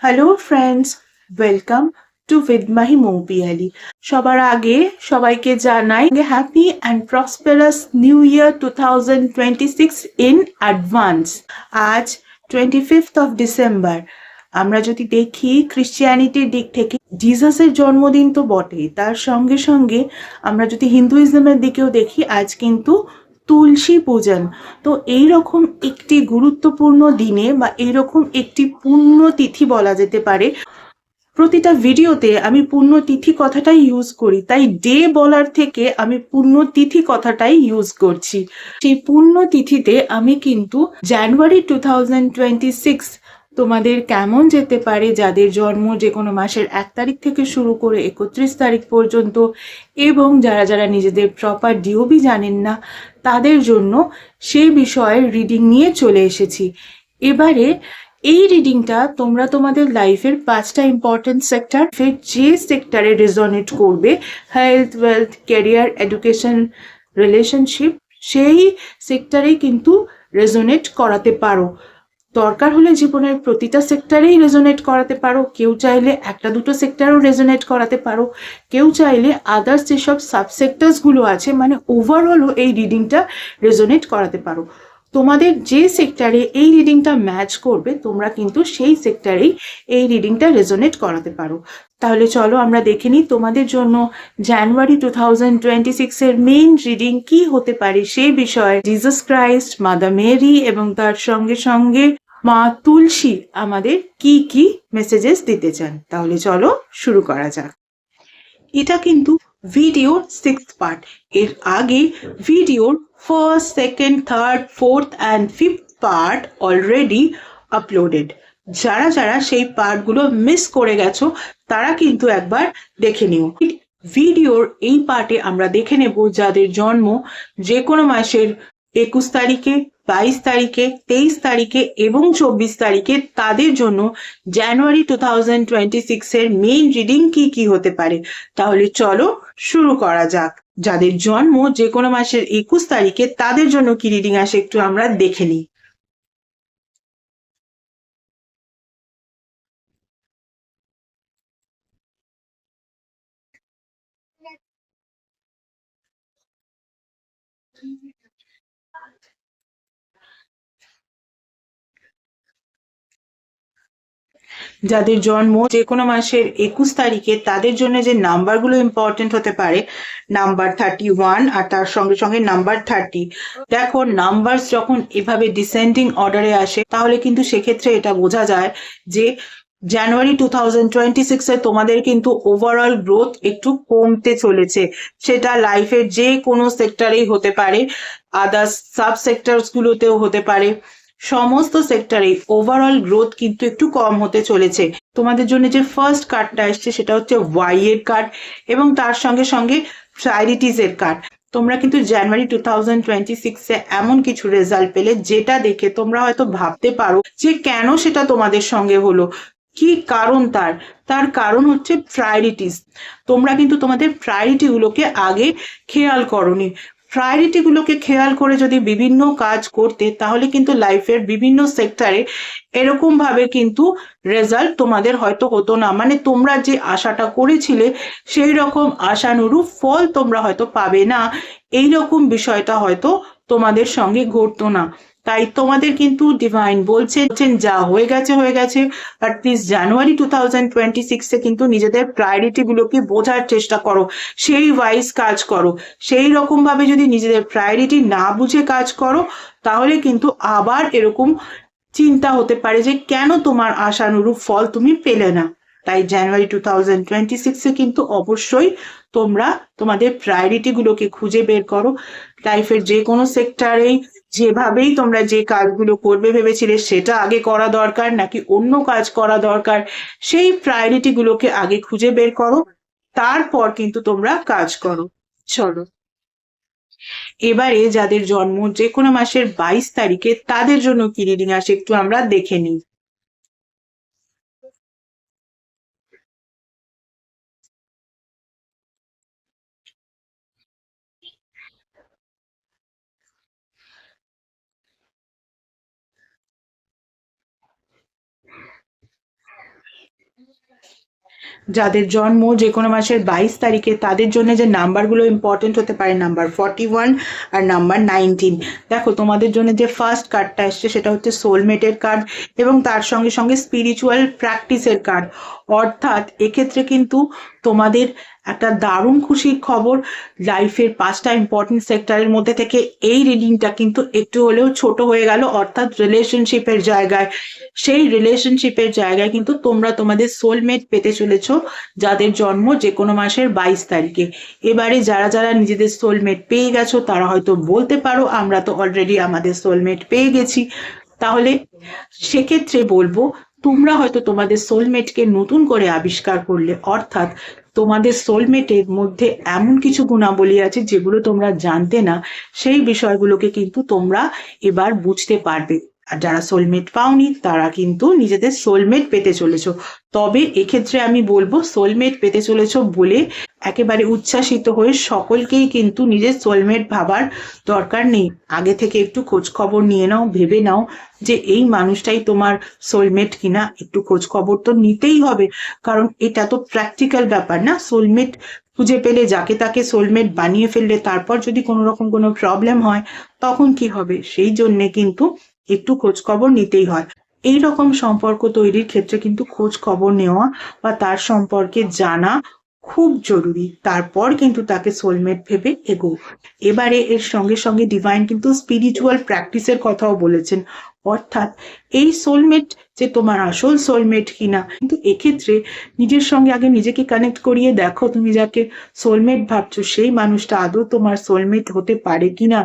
Hello friends, welcome to with Mahi Moupiyali. সবার আগে সবাইকে জানাই happy and prosperous new year 2026 in advance. আজ 25 ডিসেম্বর। আমরা যদি দেখি ক্রিশ্চিয়ানিটির দিক থেকে জিসাসের জন্মদিন তো বটেই, তার সঙ্গে সঙ্গে আমরা যদি হিন্দুইজমের দিকেও দেখি আজ কিন্তু তুলসী পূজন। তো এইরকম একটি গুরুত্বপূর্ণ দিনে বা এইরকম একটি পুণ্যতিথি বলা যেতে পারে, প্রতিটা ভিডিওতে আমি পুণ্যতিথি কথাটাই ইউজ করি, তাই ডে বলার থেকে আমি পুণ্যতিথি কথাটাই ইউজ করছি। সেই পুণ্যতিথিতে আমি কিন্তু জানুয়ারি 2026 তোমাদের কেমন যেতে পারে, যাদের জন্ম যে কোনো মাসের 1 তারিখ থেকে শুরু করে 31 তারিখ পর্যন্ত, এবং যারা যারা নিজেদের প্রপার ডিওবি জানেন না তাদের জন্য সেই বিষয়ে রিডিং নিয়ে চলে এসেছি। এবারে এই রিডিংটা তোমরা তোমাদের লাইফের 5টা ইম্পর্টেন্ট সেক্টর, যে সেক্টরে রেজনেট করবে, health, wealth, career, education, relationship, সেই সেক্টরেই কিন্তু রেজনেট করাতে পারো। দরকার হলে জীবনের প্রতিটা সেক্টরেই রেজনেট করাতে পারো, কেউ চাইলে একটা দুটো সেক্টরও রেজনেট করাতে পারো, কেউ চাইলে আদার্স যেসব সাবসেক্টরসগুলো আছে মানে ওভারঅলও এই রিডিংটা রেজনেট করাতে পারো। তোমাদের যে সেক্টরে এই রিডিংটা ম্যাচ করবে তোমরা কিন্তু সেই সেক্টরেই এই রিডিংটা রেজনেট করাতে পারো। তাহলে চলো আমরা দেখে নিই তোমাদের জন্য জানুয়ারি 2026 এর মেইন রিডিং কি হতে পারে সেই বিষয়ে। জিসাস ক্রাইস্ট, মাদার মেরি এবং তার সঙ্গে সঙ্গে মা তুলসী আমাদের কি কি মেসেজেস দিতে চান। তাহলে চলো শুরু করা যাক। এটা কিন্তু ভিডিওর 6th পার্ট। এর আগে ভিডিওর first, second, third, fourth and fifth part already uploaded. যারা যারা সেই পার্টগুলো মিস করে গেছো তারা কিন্তু একবার দেখে নিও। ভিডিওর এই পার্টে আমরা দেখে নেব যাদের জন্ম যে কোনো মাসের 21 তারিখে, 22 তারিখে, 23 তারিখে এবং 24 তারিখে, তাদের জন্য জানুয়ারি 2026 এর মেইন রিডিং কি কি হতে পারে। তাহলে চলো শুরু করা যাক। যাদের জন্ম যে কোনো মাসের 21 তারিখে তাদের জন্য কি রিডিং আসে একটু আমরা দেখে নিই। যাদের জন্ম যে কোনো মাসের 21 তারিখে তাদের জন্য যে নাম্বারগুলো ইম্পর্টেন্ট হতে পারে, নাম্বার 31 আর তার সঙ্গে সঙ্গে নাম্বার 30। দেখো, নাম্বার যখন এভাবে ডিসেন্ডিং অর্ডারে আসে তাহলে কিন্তু সেক্ষেত্রে এটা বোঝা যায় যে জানুয়ারি 2026 তোমাদের কিন্তু ওভারঅল গ্রোথ একটু কমতে চলেছে। সেটা লাইফের যে কোনো সেক্টরেই হতে পারে, আদার্স সাব সেক্টরস গুলোতেও হতে পারে, সমস্ত সেক্টরে ওভারঅল গ্রোথ কিন্তু একটু কম হতে চলেছে। তোমাদের জন্য যে ফার্স্ট কার্ডটা আসছে সেটা হচ্ছে ওয়াই এর কার্ড এবং তার সঙ্গে সঙ্গে প্রায়োরিটিস এর কার্ড। তোমরা কিন্তু জানুয়ারি 2026 এমন কিছু রেজাল্ট পেলে যেটা দেখে তোমরা হয়তো ভাবতে পারো যে কেন সেটা তোমাদের সঙ্গে হলো, কি কারণ তার। তার কারণ হচ্ছে প্রায়োরিটিস। তোমরা কিন্তু তোমাদের প্রায়োরিটি গুলোকে আগে খেয়াল করোনি। প্রায়োরিটি গুলোকে খেয়াল করে যদি বিভিন্ন কাজ করতে তাহলে কিন্তু লাইফের বিভিন্ন সেক্টরে এরকম ভাবে কিন্তু রেজাল্ট তোমাদের হয়তো হতো না, মানে তোমরা যে আশাটা করেছিলে সেই রকম আশানুরূপ ফল তোমরা হয়তো পাবে না, এই রকম বিষয়টা হয়তো তোমাদের সঙ্গে ঘটতো না। তাই তোমাদের কিন্তু ডিভাইন বলছেন যা হয়ে গেছে হয়ে গেছে, বাট প্লিজ জানুয়ারি 2026 কিন্তু নিজেদের প্রায়োরিটি গুলোকে বোঝার চেষ্টা করো, সেই ওয়াইজ কাজ করো। সেই রকম ভাবে যদি নিজেদের প্রায়োরিটি না বুঝে কাজ করো তাহলে কিন্তু আবার এরকম চিন্তা হতে পারে যে কেন তোমার আশানুরূপ ফল তুমি পেলে না। তাই জানুয়ারি 2026 কিন্তু অবশ্যই তোমরা তোমাদের প্রায়োরিটি গুলোকে খুঁজে বের করো। লাইফের যে কোনো সেক্টরেই যেভাবেই তোমরা যে কাজগুলো করবে ভেবেছিলে সেটা আগে করা দরকার নাকি অন্য কাজ করা দরকার, সেই প্রায়োরিটি গুলোকে আগে খুঁজে বের করো, তারপর কিন্তু তোমরা কাজ করো। চলো এবারে যাদের জন্ম যে কোনো মাসের 22 তারিখে তাদের জন্য কি রিডিং আসে একটু আমরা দেখে নিই। যাদের জন্ম যে কোনো মাসের 22 তারিখে তাদের জন্য যে নাম্বারগুলো ইম্পর্টেন্ট হতে পারে নাম্বার 41 আর নাম্বার 19। দেখো তোমাদের জন্য যে ফার্স্ট কার্ডটা এসছে সেটা হচ্ছে সোলমেটের কার্ড এবং তার সঙ্গে সঙ্গে স্পিরিচুয়াল প্র্যাকটিসের কার্ড। অর্থাৎ এক্ষেত্রে কিন্তু তোমাদের একটা দারুণ খুশির খবর। লাইফের 5টা ইম্পর্টেন্ট সেক্টরের মধ্যে থেকে এই রিডিংটা কিন্তু একটু হলেও ছোট হয়ে গেল, অর্থাৎ রিলেশনশিপের জায়গায়। সেই রিলেশনশিপের জায়গায় কিন্তু তোমরা তোমাদের সোলমেট পেতে চলেছ যাদের জন্ম যে কোনো মাসের 22 তারিখে। এবারে যারা যারা নিজেদের সোলমেট পেয়ে গেছো তারা হয়তো বলতে পারো আমরা তো অলরেডি আমাদের সোলমেট পেয়ে গেছি। তাহলে সেক্ষেত্রে বলবো তোমরা হয়তো তোমাদের সোলমেটকে নতুন করে আবিষ্কার করলে, অর্থাৎ তোমাদের সোলমেটের মধ্যে এমন কিছু গুণাবলী আছে যেগুলো তোমরা জানতে না, সেই বিষয়গুলোকে কিন্তু তোমরা এবার বুঝতে পারবে। আর যারা সোলমেট পাওনি তারা কিন্তু নিজেদের সোলমেট পেতে চলেছো। তবে এক্ষেত্রে আমি বলবো সোলমেট পেতে চলেছো বলে একেবারে উচ্ছ্বাসিত হয়ে সকলকেই কিন্তু নিজের সোলমেট ভাবার দরকার নেই। আগে থেকে একটু খোঁজ খবর নিয়ে নাও, ভেবে নাও যে এই মানুষটাই তোমার সোলমেট কিনা। একটু খোঁজ খবর তো নিতেই হবে, কারণ এটা তো প্র্যাকটিক্যাল ব্যাপার না। সোলমেট খুঁজে পেলে যাকে তাকে সোলমেট বানিয়ে ফেললে তারপর যদি কোনো রকম কোনো প্রবলেম হয় তখন কি হবে? সেই জন্যে কিন্তু একটু খোঁজ খবর নিতেই হয়। এই রকম সম্পর্ক তৈরির ক্ষেত্রে কিন্তু খোঁজ খবর নেওয়া বা তার সম্পর্কে জানা খুব জরুরি। তারপর কিন্তু তাকে সোলমেট ভেবে এগো। এবারে এর সঙ্গে সঙ্গে ডিভাইন কিন্তু স্পিরিচুয়াল প্র্যাকটিসের কথাও বলেছেন। অর্থাৎ এই সোলমেট যে তোমার আসল সোলমেট কিনা, কিন্তু এক্ষেত্রে নিজের সঙ্গে আগে নিজেকে কানেক্ট করিয়ে দেখো তুমি যাকে সোলমেট ভাবছো সেই মানুষটা আদৌ তোমার সোলমেট হতে পারে কিনা।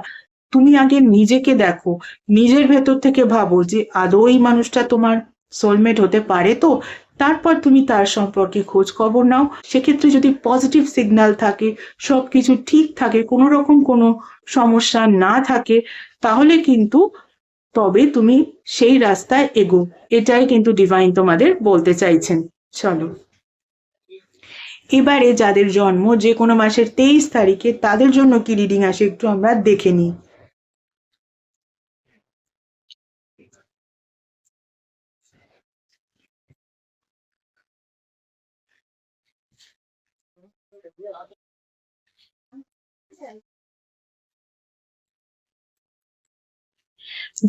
তুমি আগে নিজেকে দেখো, নিজের ভেতর থেকে ভাবো যে আদৌ এই মানুষটা তোমার সোলমেট হতে পারে তো। তারপর তুমি তার সম্পর্কে খোঁজ খবর নাও। সেক্ষেত্রে যদি পজিটিভ সিগন্যাল থাকে, সবকিছু ঠিক থাকে, কোনো রকম কোনো সমস্যা না থাকে, তাহলে কিন্তু তবে তুমি সেই রাস্তায় এগো। এটাই কিন্তু ডিভাইন তোমাদের বলতে চাইছেন। চলো এবারে যাদের জন্ম যে কোনো মাসের 23 তারিখে তাদের জন্য কি রিডিং আসে একটু আমরা দেখে নিই।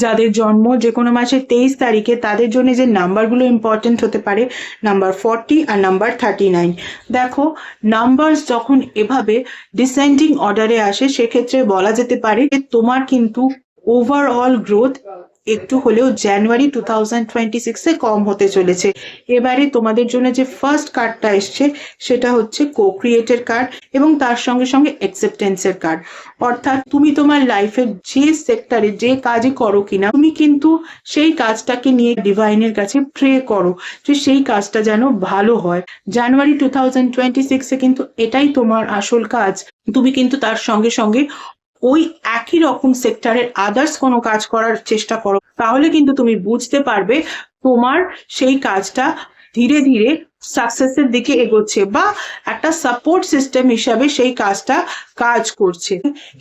যাদের জন্ম যে কোনো মাসের 23 তারিখে তাদের জন্য যে নাম্বারগুলো ইম্পর্টেন্ট হতে পারে নাম্বার 40 আর নাম্বার 39। দেখো নাম্বারস যখন এভাবে ডিসেন্ডিং অর্ডারে আসে সেক্ষেত্রে বলা যেতে পারে যে তোমার কিন্তু ওভারঅল গ্রোথ একটু হলেও জানুয়ারি 2026-এ কম হতে চলেছে। এবারে তোমাদের জন্য যে ফার্স্ট কার্ডটা এসছে সেটা হচ্ছে কো ক্রিয়েটের কার্ড এবং তার সঙ্গে সঙ্গে অ্যাকসেপ্টেন্সের কার্ড। অর্থাৎ তুমি তোমার লাইফের যে সেক্টরে যে কাজই করো কিনা তুমি কিন্তু সেই কাজটাকে নিয়ে ডিভাইনের কাছে প্রে করো যে সেই কাজটা যেন ভালো হয়। জানুয়ারি 2026-এ কিন্তু এটাই তোমার আসল কাজ। তুমি কিন্তু তার সঙ্গে সঙ্গে ওই একই রকম সেক্টরের আদার্স কোনো কাজ করার চেষ্টা করো, তাহলে কিন্তু তুমি বুঝতে পারবে তোমার সেই কাজটা ধীরে ধীরে সাকসেসের দিকে এগোচ্ছে বা একটা সাপোর্ট সিস্টেম হিসাবে সেই কাজটা কাজ করছে।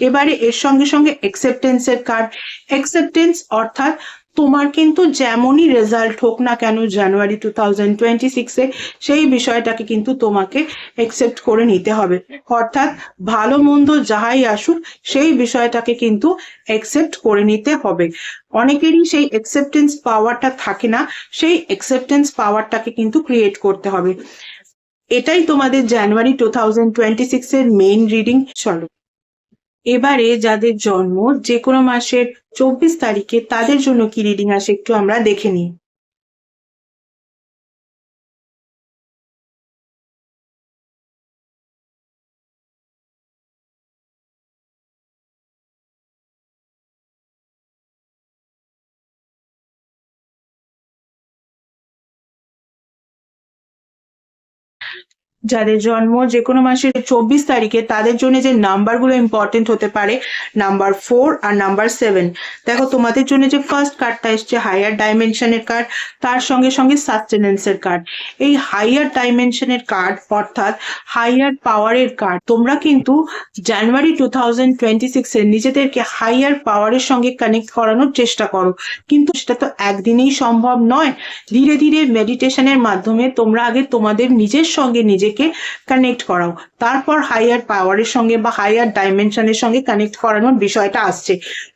এবারে এর সঙ্গে সঙ্গে অ্যাকসেপ্টেন্সের কার্ড। অ্যাকসেপ্টেন্স অর্থাৎ তোমার কিন্তু যেমনই রেজাল্ট হোক না কেন জানুয়ারি 2026-এ সেই বিষয়টাকে কিন্তু তোমাকে অ্যাকসেপ্ট করে নিতে হবে। অর্থাৎ ভালো মন্দ যাহাই আসুক সেই বিষয়টাকে কিন্তু অ্যাকসেপ্ট করে নিতে হবে। অনেকেরই সেই অ্যাকসেপ্টেন্স পাওয়ারটা থাকে না, সেই অ্যাকসেপ্টেন্স পাওয়ারটাকে কিন্তু ক্রিয়েট করতে হবে। এটাই তোমাদের জানুয়ারি 2026-এর মেইন রিডিং। চলো এবারে যাদের জন্ম যে কোনো মাসের 24 তারিখে তাদের জন্য কি রিডিং আসে একটু আমরা দেখে নিই। যাদের জন্ম যে কোনো মাসের 24 তারিখে তাদের জন্য যে নাম্বারগুলো ইম্পর্টেন্ট হতে পারে, নাম্বার 4 আর নাম্বার 7। দেখো তোমাদের জন্য যে ফার্স্ট কার্ডটা এসছে হায়ার ডাইমেনশনের কার্ড, তার সঙ্গে সঙ্গে সাস্টেনেন্সের কার্ড। এই হায়ার ডাইমেনশনের কার্ড অর্থাৎ হায়ার পাওয়ারের কার্ড। তোমরা কিন্তু জানুয়ারি 2026 এ নিজেদেরকে হায়ার পাওয়ারের সঙ্গে কানেক্ট করানোর চেষ্টা করো, কিন্তু সেটা তো একদিনেই সম্ভব নয়। ধীরে ধীরে মেডিটেশনের মাধ্যমে তোমরা আগে তোমাদের নিজের সঙ্গে নিজেকে কানেক্ট করাও, তারপর হাইয়ার পাওয়ারের সঙ্গে বা হাইয়ার ডাইমেনশনের সঙ্গে কানেক্ট করানোর বিষয়টা আসছে।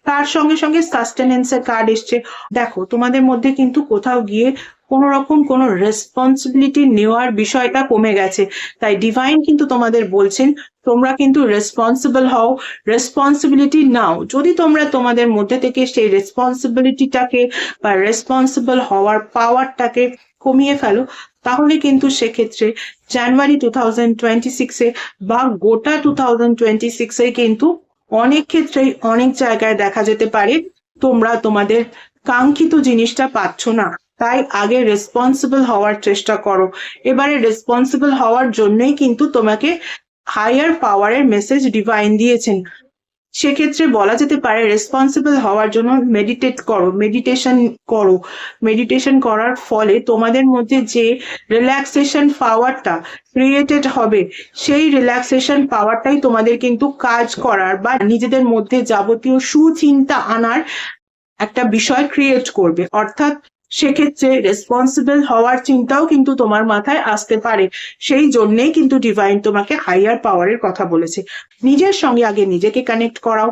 তার সঙ্গে সঙ্গে সাস্টেনেন্সের কার্ড এসছে। দেখো তোমাদের মধ্যে কিন্তু কোথাও গিয়ে কোনো রকম কোনো রেসপন্সিবিলিটি নেওয়ার বিষয়টা কমে গেছে, তাই ডিভাইন কিন্তু তোমাদের বলছেন তোমরা কিন্তু রেসপন্সিবল হও, রেসপন্সিবিলিটি নাও। যদি তোমরা তোমাদের মধ্যে থেকে সেই রেসপন্সিবিলিটিটাকে বা রেসপন্সিবল হওয়ার পাওয়ারটাকে কমিয়ে ফেলো, তাহলে কিন্তু সেক্ষেত্রে জানুয়ারি 2026 এ বা গোটা 2026 এ কিন্তু অনেক ক্ষেত্রেই অনেক জায়গায় দেখা যেতে পারে তোমরা তোমাদের কাঙ্ক্ষিত জিনিসটা পাচ্ছ না। তাই আগে রেসপন্সিবল হওয়ার চেষ্টা করো। এবারে রেসপন্সিবল হওয়ার জন্যই কিন্তু তোমাকে হায়ার পাওয়ারের মেসেজ ডিভাইন দিয়েছেন। সেক্ষেত্রে বলা যেতে পারে রেসপন্সিবল হওয়ার জন্য মেডিটেট করো, মেডিটেশন করার ফলে তোমাদের মধ্যে যে রিল্যাক্সেশন পাওয়ারটা ক্রিয়েটেড হবে, সেই রিল্যাক্সেশন পাওয়ারটাই তোমাদের কিন্তু কাজ করার বা নিজেদের মধ্যে যাবতীয় সুচিন্তা আনার একটা বিষয় ক্রিয়েট করবে। অর্থাৎ সেক্ষেত্রে রেসপন্সিবল হওয়ার চিন্তাও কিন্তু তোমার মাথায় আসতে পারে। সেই জন্যেই কিন্তু ডিভাইন তোমাকে হাইয়ার পাওয়ারের কথা বলেছে। নিজের সঙ্গে আগে নিজেকে কানেক্ট করাও,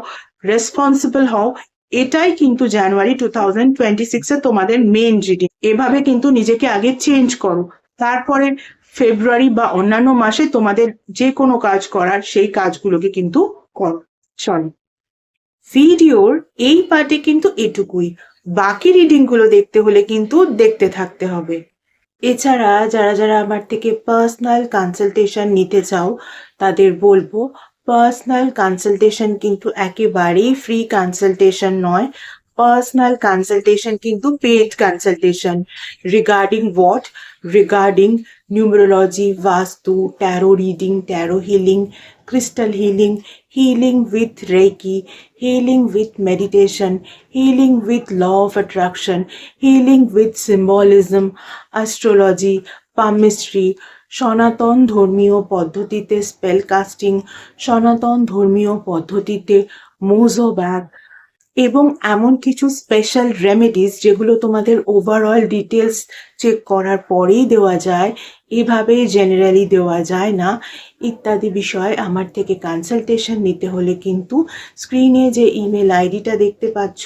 রেসপন্সিবল হও। এটাই কিন্তু জানুয়ারি 2026 এ তোমাদের মেন রিডিং। এভাবে কিন্তু নিজেকে আগে চেঞ্জ করো, তারপরে ফেব্রুয়ারি বা অন্যান্য মাসে তোমাদের যে কোনো কাজ করার সেই কাজগুলোকে কিন্তু করো। চলো, ভিডিওর এই পার্টে কিন্তু এটুকুই। বাকি রিডিং গুলো দেখতে হলে কিন্তু দেখতে থাকতে হবে। এছাড়া যারা যারা আমার থেকে পার্সোনাল কনসালটেশন নিতে চাও তাদের বলবো, পার্সোনাল কনসালটেশন কিন্তু একেবারেই ফ্রি কনসালটেশন নয়। পার্সোনাল কনসালটেশন কিন্তু paid consultation. Regarding what? Regarding numerology, vastu, tarot reading, tarot healing, crystal healing with Reiki, healing with meditation, healing with law of attraction, healing with symbolism, astrology, palmistry, সনাতন ধর্মীয় পদ্ধতিতে spell casting, সনাতন ধর্মীয় পদ্ধতিতে Mojo bag এবং এমন কিছু special remedies যেগুলো তোমাদের ওভারঅল ডিটেলস চেক করার পরেই দেওয়া যায়, এভাবে জেনারেলি দেওয়া যায় না, ইত্যাদি বিষয় আমার থেকে কনসালটেশন নিতে হলে কিন্তু স্ক্রিনে যে ইমেল আইডিটা দেখতে পাচ্ছ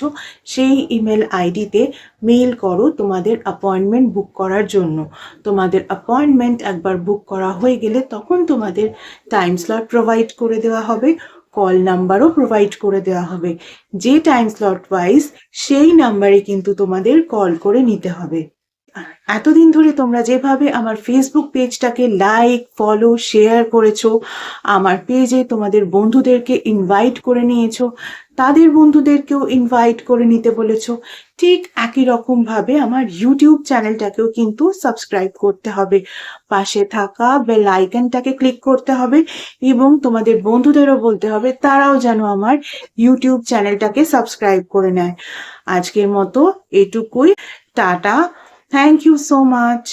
সেই ইমেল আইডিতে মেইল করো তোমাদের অ্যাপয়েন্টমেন্ট বুক করার জন্য। তোমাদের অ্যাপয়েন্টমেন্ট একবার বুক করা হয়ে গেলে তখন তোমাদের টাইম স্লট প্রোভাইড করে দেওয়া হবে, কল নাম্বারও প্রোভাইড করে দেওয়া হবে। যে টাইম স্লট ওয়াইজ সেই নাম্বারে কিন্তু তোমাদের কল করে নিতে হবে। এতদিন ধরে তোমরা যেভাবে আমার ফেসবুক পেজটাকে লাইক, ফলো, শেয়ার করেছো, আমার পেজে তোমাদের বন্ধুদেরকে ইনভাইট করে নিয়েছো, তাদের বন্ধুদেরকেও ইনভাইট করে নিতে বলেছো, ঠিক একই রকম ভাবে আমার ইউটিউব চ্যানেলটাকেও কিন্তু সাবস্ক্রাইব করতে হবে। পাশে থাকা বেল আইকনটাকে ক্লিক করতে হবে এবং তোমাদের বন্ধুদেরও বলতে হবে তারাও যেন আমার ইউটিউব চ্যানেলটাকে সাবস্ক্রাইব করে নেয়। আজকের মতো এটুকুই। Tata. Thank you so much.